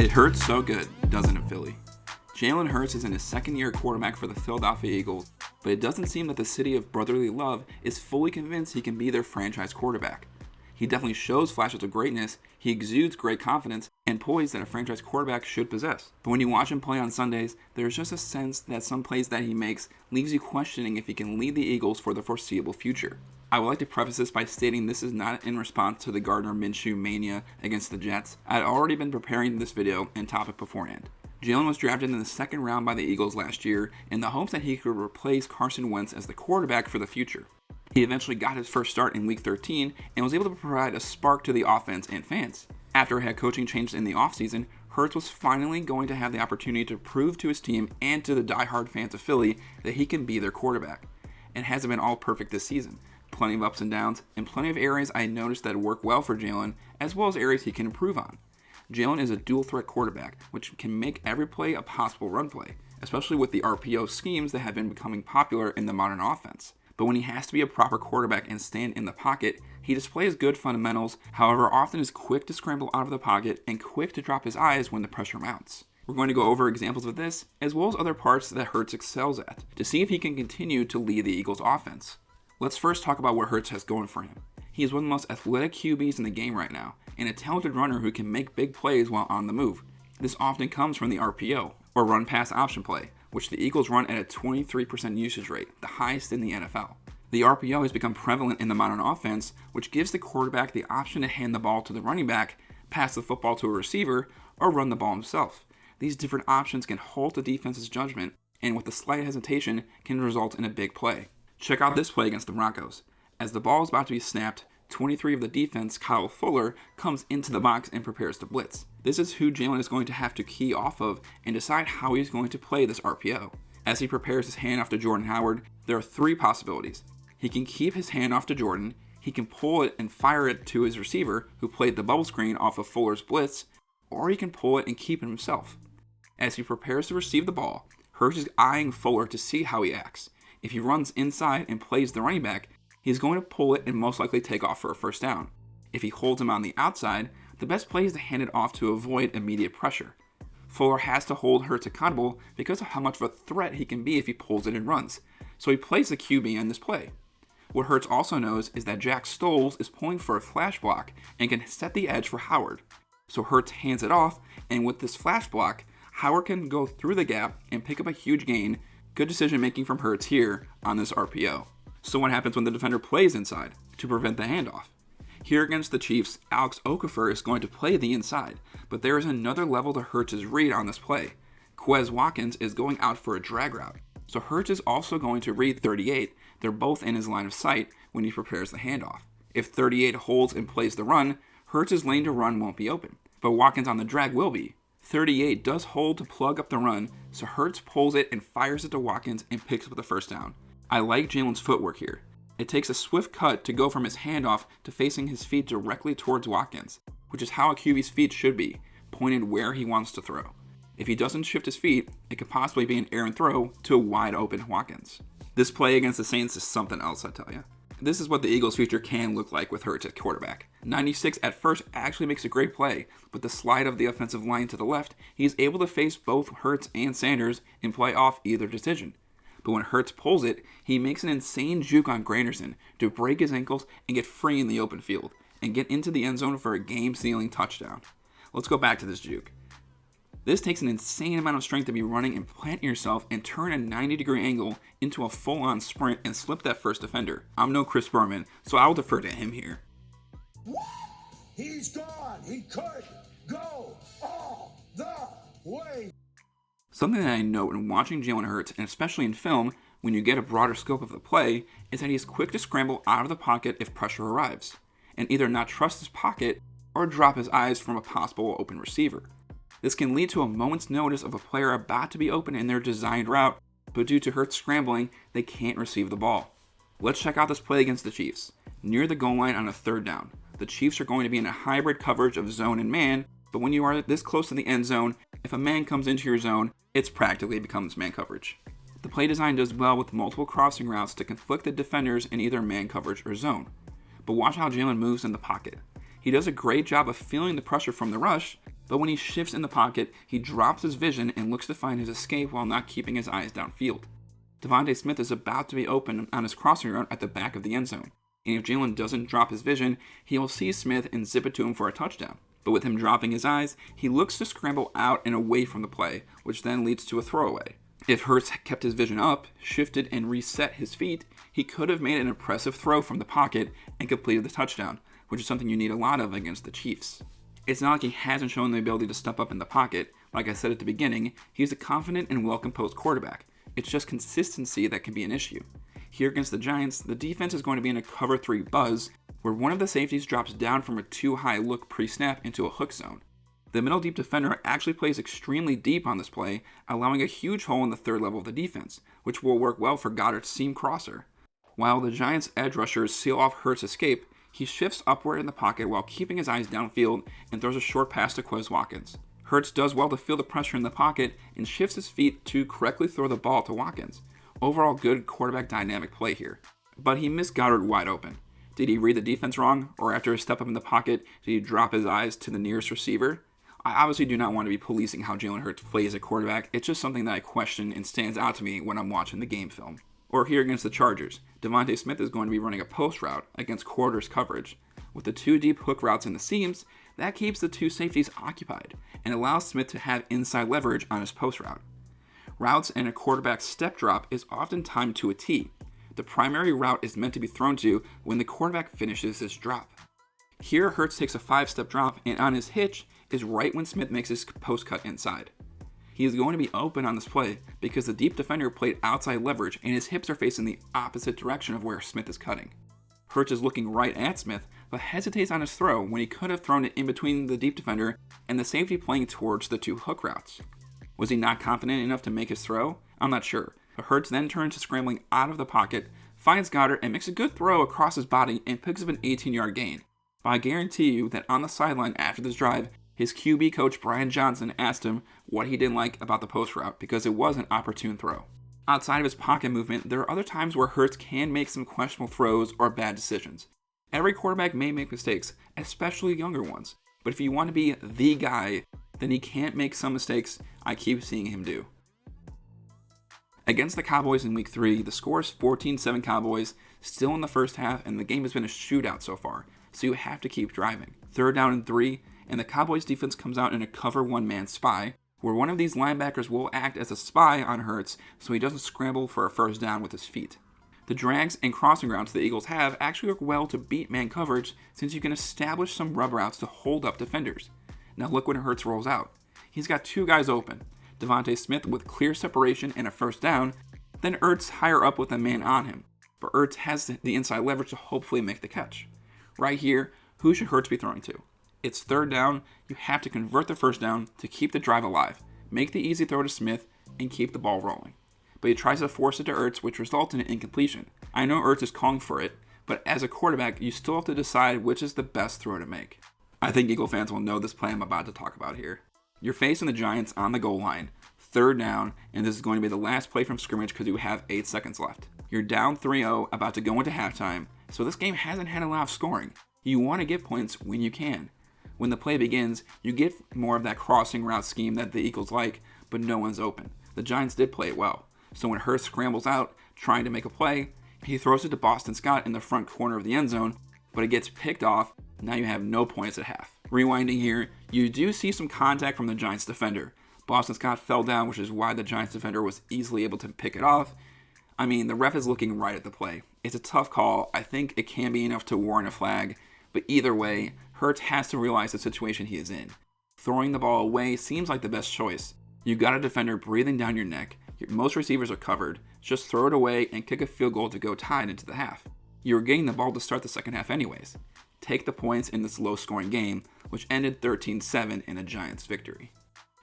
It hurts so good, doesn't it, Philly? Jalen Hurts is in his second year quarterback for the Philadelphia Eagles, but it doesn't seem that the city of brotherly love is fully convinced he can be their franchise quarterback. He definitely shows flashes of greatness, he exudes great confidence and poise that a franchise quarterback should possess. But when you watch him play on Sundays, there's just a sense that some plays that he makes leaves you questioning if he can lead the Eagles for the foreseeable future. I would like to preface this by stating this is not in response to the Gardner Minshew mania against the Jets. I had already been preparing this video and topic beforehand. Jalen was drafted in the second round by the Eagles last year in the hopes that he could replace Carson Wentz as the quarterback for the future. He eventually got his first start in Week 13 and was able to provide a spark to the offense and fans. After head coaching changed in the offseason, Hurts was finally going to have the opportunity to prove to his team and to the diehard fans of Philly that he can be their quarterback. It hasn't been all perfect this season. Plenty of ups and downs, and plenty of areas I noticed that work well for Jalen, as well as areas he can improve on. Jalen is a dual-threat quarterback, which can make every play a possible run play, especially with the RPO schemes that have been becoming popular in the modern offense. But when he has to be a proper quarterback and stand in the pocket, he displays good fundamentals, however often is quick to scramble out of the pocket and quick to drop his eyes when the pressure mounts. We're going to go over examples of this, as well as other parts that Hurts excels at, to see if he can continue to lead the Eagles' offense. Let's first talk about what Hurts has going for him. He is one of the most athletic QBs in the game right now, and a talented runner who can make big plays while on the move. This often comes from the RPO, or run-pass option play, which the Eagles run at a 23% usage rate, the highest in the NFL. The RPO has become prevalent in the modern offense, which gives the quarterback the option to hand the ball to the running back, pass the football to a receiver, or run the ball himself. These different options can halt the defense's judgment, and with a slight hesitation, can result in a big play. Check out this play against the Broncos. As the ball is about to be snapped, 23 of the defense, Kyle Fuller, comes into the box and prepares to blitz. This is who Jalen is going to have to key off of and decide how he's going to play this RPO. As he prepares his handoff to Jordan Howard, there are three possibilities. He can keep his handoff to Jordan, he can pull it and fire it to his receiver, who played the bubble screen off of Fuller's blitz, or he can pull it and keep it himself. As he prepares to receive the ball, Hurts is eyeing Fuller to see how he acts. If he runs inside and plays the running back, he's going to pull it and most likely take off for a first down. If he holds him on the outside, the best play is to hand it off to avoid immediate pressure. Fuller has to hold Hurts accountable because of how much of a threat he can be if he pulls it and runs, so he plays the QB in this play. What Hurts also knows is that Jack Stoles is pulling for a flash block and can set the edge for Howard. So Hurts hands it off, and with this flash block, Howard can go through the gap and pick up a huge gain. Good decision making from Hurts here on this RPO. So what happens when the defender plays inside to prevent the handoff? Here against the Chiefs, Alex Okafor is going to play the inside, but there is another level to Hurts' read on this play. Quez Watkins is going out for a drag route, so Hurts is also going to read 38. They're both in his line of sight when he prepares the handoff. If 38 holds and plays the run, Hurts' lane to run won't be open, but Watkins on the drag will be. 38 does hold to plug up the run, so Hurts pulls it and fires it to Watkins and picks up the first down. I like Jalen's footwork here. It takes a swift cut to go from his handoff to facing his feet directly towards Watkins, which is how a QB's feet should be, pointed where he wants to throw. If he doesn't shift his feet, it could possibly be an errant throw to a wide open Watkins. This play against the Saints is something else, I tell you. This is what the Eagles' future can look like with Hurts at quarterback. 96 at first actually makes a great play, but the slide of the offensive line to the left, he is able to face both Hurts and Sanders and play off either decision. But when Hurts pulls it, he makes an insane juke on Granderson to break his ankles and get free in the open field, and get into the end zone for a game-sealing touchdown. Let's go back to this juke. This takes an insane amount of strength to be running and plant yourself and turn a 90-degree angle into a full-on sprint and slip that first defender. I'm no Chris Berman, so I'll defer to him here. He's gone. He could go all the way. Something that I note in watching Jalen Hurts, and especially in film, when you get a broader scope of the play, is that he is quick to scramble out of the pocket if pressure arrives, and either not trust his pocket or drop his eyes from a possible open receiver. This can lead to a moment's notice of a player about to be open in their designed route, but due to Hurts scrambling, they can't receive the ball. Let's check out this play against the Chiefs. Near the goal line on a third down, the Chiefs are going to be in a hybrid coverage of zone and man, but when you are this close to the end zone, if a man comes into your zone, it practically becomes man coverage. The play design does well with multiple crossing routes to conflict the defenders in either man coverage or zone. But watch how Jalen moves in the pocket. He does a great job of feeling the pressure from the rush, But when he shifts in the pocket, he drops his vision and looks to find his escape while not keeping his eyes downfield. Devontae Smith is about to be open on his crossing route at the back of the end zone, and if Jalen doesn't drop his vision, he will see Smith and zip it to him for a touchdown. But with him dropping his eyes, he looks to scramble out and away from the play, which then leads to a throwaway. If Hurts kept his vision up, shifted, and reset his feet, he could have made an impressive throw from the pocket and completed the touchdown, which is something you need a lot of against the Chiefs. It's not like he hasn't shown the ability to step up in the pocket. Like I said at the beginning, he's a confident and well-composed quarterback. It's just consistency that can be an issue. Here against the Giants, the defense is going to be in a cover 3 buzz, where one of the safeties drops down from a too high look pre-snap into a hook zone. The middle deep defender actually plays extremely deep on this play, allowing a huge hole in the third level of the defense, which will work well for Goddard's seam crosser. While the Giants' edge rushers seal off Hurts' escape, he shifts upward in the pocket while keeping his eyes downfield and throws a short pass to Quez Watkins. Hurts does well to feel the pressure in the pocket and shifts his feet to correctly throw the ball to Watkins. Overall good quarterback dynamic play here. But he missed Goddard wide open. Did he read the defense wrong, or after a step up in the pocket, did he drop his eyes to the nearest receiver? I obviously do not want to be policing how Jalen Hurts plays at quarterback. It's just something that I question and stands out to me when I'm watching the game film. Or here against the Chargers, Devontae Smith is going to be running a post route against quarters coverage. With the 2 deep hook routes in the seams, that keeps the 2 safeties occupied and allows Smith to have inside leverage on his post route. Routes and a quarterback's step drop is often timed to a T. The primary route is meant to be thrown to when the quarterback finishes his drop. Here, Hurts takes a 5-step drop, and on his hitch is right when Smith makes his post cut inside. He is going to be open on this play because the deep defender played outside leverage and his hips are facing the opposite direction of where Smith is cutting. Hurts is looking right at Smith, but hesitates on his throw when he could have thrown it in between the deep defender and the safety playing towards the 2 hook routes. Was he not confident enough to make his throw? I'm not sure. But Hurts then turns to scrambling out of the pocket, finds Goddard and makes a good throw across his body and picks up an 18-yard gain. But I guarantee you that on the sideline after this drive, his QB coach Brian Johnson asked him what he didn't like about the post route because it was an opportune throw. Outside of his pocket movement, there are other times where Hurts can make some questionable throws or bad decisions. Every quarterback may make mistakes, especially younger ones. But if you want to be the guy, then he can't make some mistakes I keep seeing him do. Against the Cowboys in Week 3, the score is 14-7 Cowboys, still in the first half, and the game has been a shootout so far, so you have to keep driving. 3rd down and 3, and the Cowboys defense comes out in a cover 1-man spy, where one of these linebackers will act as a spy on Hurts so he doesn't scramble for a first down with his feet. The drags and crossing routes the Eagles have actually work well to beat man coverage since you can establish some rub routes to hold up defenders. Now look when Hurts rolls out. He's got 2 guys open, Devontae Smith with clear separation and a first down, then Ertz higher up with a man on him, but Ertz has the inside leverage to hopefully make the catch. Right here, who should Hurts be throwing to? It's 3rd down, you have to convert the first down to keep the drive alive, make the easy throw to Smith, and keep the ball rolling. But he tries to force it to Ertz, which results in an incompletion. I know Ertz is calling for it, but as a quarterback, you still have to decide which is the best throw to make. I think Eagle fans will know this play I'm about to talk about here. You're facing the Giants on the goal line, 3rd down, and this is going to be the last play from scrimmage because you have 8 seconds left. You're down 3-0, about to go into halftime, so this game hasn't had a lot of scoring. You want to get points when you can. When the play begins, you get more of that crossing route scheme that the Eagles like, but no one's open. The Giants did play it well. So when Hurts scrambles out, trying to make a play, he throws it to Boston Scott in the front corner of the end zone, but it gets picked off. Now you have no points at half. Rewinding here, you do see some contact from the Giants defender. Boston Scott fell down, which is why the Giants defender was easily able to pick it off. I mean, the ref is looking right at the play. It's a tough call. I think it can be enough to warrant a flag, but either way, Hurts has to realize the situation he is in. Throwing the ball away seems like the best choice. You got a defender breathing down your neck. Most receivers are covered. Just throw it away and kick a field goal to go tied into the half. You were getting the ball to start the second half anyways. Take the points in this low-scoring game, which ended 13-7 in a Giants victory.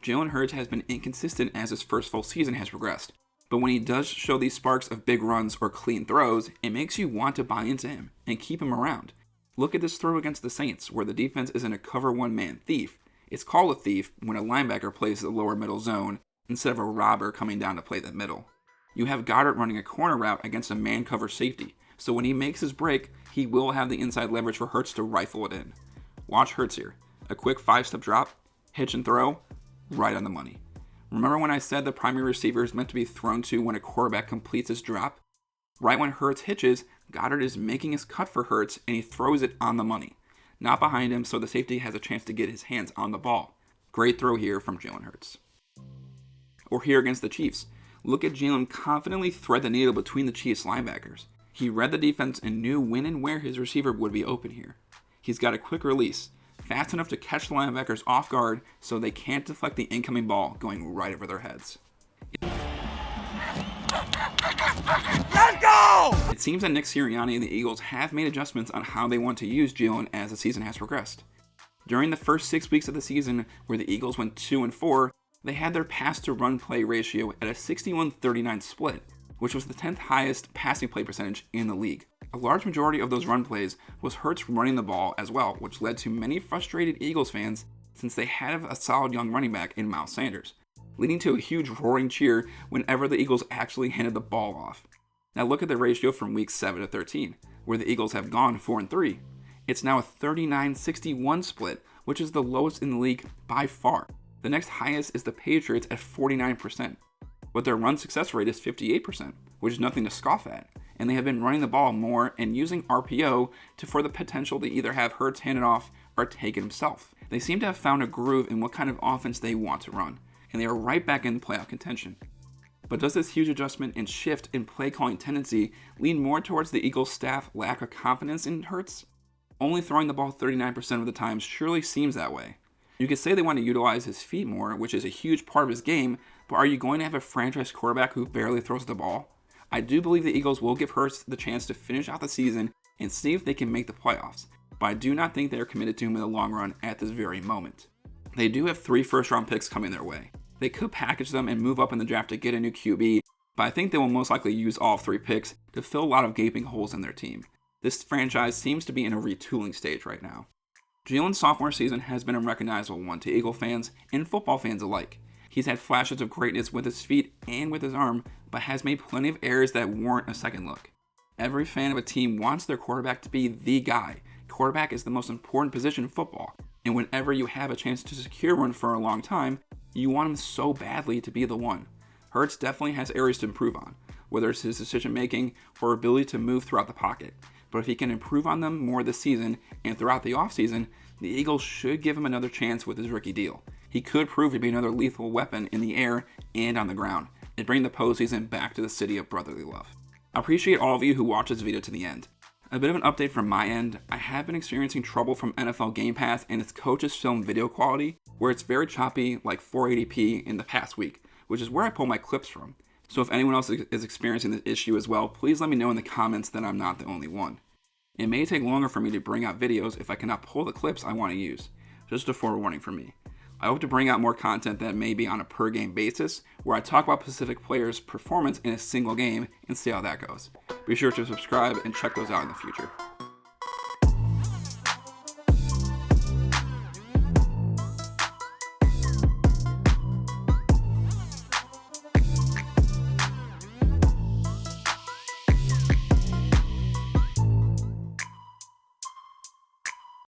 Jalen Hurts has been inconsistent as his first full season has progressed, but when he does show these sparks of big runs or clean throws, it makes you want to buy into him and keep him around. Look at this throw against the Saints, where the defense is in a cover 1-man thief. It's called a thief when a linebacker plays the lower middle zone instead of a robber coming down to play the middle. You have Goddard running a corner route against a man cover safety, so when he makes his break, he will have the inside leverage for Hurts to rifle it in. Watch Hurts here. A quick 5-step drop, Hitch and throw, right on the money. Remember when I said the primary receiver is meant to be thrown to when a quarterback completes his drop? Right when Hurts hitches, Goddard is making his cut for Hurts and he throws it on the money. Not behind him, so the safety has a chance to get his hands on the ball. Great throw here from Jalen Hurts. Or here against the Chiefs. Look at Jalen confidently thread the needle between the Chiefs linebackers. He read the defense and knew when and where his receiver would be open here. He's got a quick release, fast enough to catch the linebackers off guard so they can't deflect the incoming ball going right over their heads. Let's go! It seems that Nick Sirianni and the Eagles have made adjustments on how they want to use Jalen as the season has progressed. During the first 6 weeks of the season, where the Eagles went 2-4, they had their pass-to-run play ratio at a 61-39 split, which was the 10th highest passing play percentage in the league. A large majority of those run plays was Hurts running the ball as well, which led to many frustrated Eagles fans since they had a solid young running back in Miles Sanders, leading to a huge roaring cheer whenever the Eagles actually handed the ball off. Now look at the ratio from weeks 7 to 13, where the Eagles have gone 4-3. It's now a 39-61 split, which is the lowest in the league by far. The next highest is the Patriots at 49%, but their run success rate is 58%, which is nothing to scoff at, and they have been running the ball more and using RPO for the potential to either have Hurts hand it off or take it himself. They seem to have found a groove in what kind of offense they want to run, and they are right back in playoff contention. But does this huge adjustment and shift in play calling tendency lean more towards the Eagles staff lack of confidence in Hurts? Only throwing the ball 39% of the time surely seems that way. You could say they want to utilize his feet more, which is a huge part of his game, but are you going to have a franchise quarterback who barely throws the ball? I do believe the Eagles will give Hurts the chance to finish out the season and see if they can make the playoffs, but I do not think they are committed to him in the long run at this very moment. They do have 3 first-round picks coming their way. They could package them and move up in the draft to get a new QB, but I think they will most likely use all 3 picks to fill a lot of gaping holes in their team. This franchise seems to be in a retooling stage right now. Jalen's sophomore season has been a recognizable one to Eagle fans and football fans alike. He's had flashes of greatness with his feet and with his arm, but has made plenty of errors that warrant a second look. Every fan of a team wants their quarterback to be the guy. Quarterback is the most important position in football, and whenever you have a chance to secure one for a long time, you want him so badly to be the one. Hurts definitely has areas to improve on, whether it's his decision making or ability to move throughout the pocket. But if he can improve on them more this season and throughout the offseason, the Eagles should give him another chance with his rookie deal. He could prove to be another lethal weapon in the air and on the ground, and bring the postseason back to the city of brotherly love. I appreciate all of you who watch this video to the end. A bit of an update from my end, I have been experiencing trouble from NFL Game Pass and its coaches film video quality, where it's very choppy, like 480p in the past week, which is where I pull my clips from. So if anyone else is experiencing this issue as well, please let me know in the comments that I'm not the only one. It may take longer for me to bring out videos if I cannot pull the clips I want to use. Just a forewarning from me. I hope to bring out more content that may be on a per game basis, where I talk about specific players' performance in a single game and see how that goes. Be sure to subscribe and check those out in the future.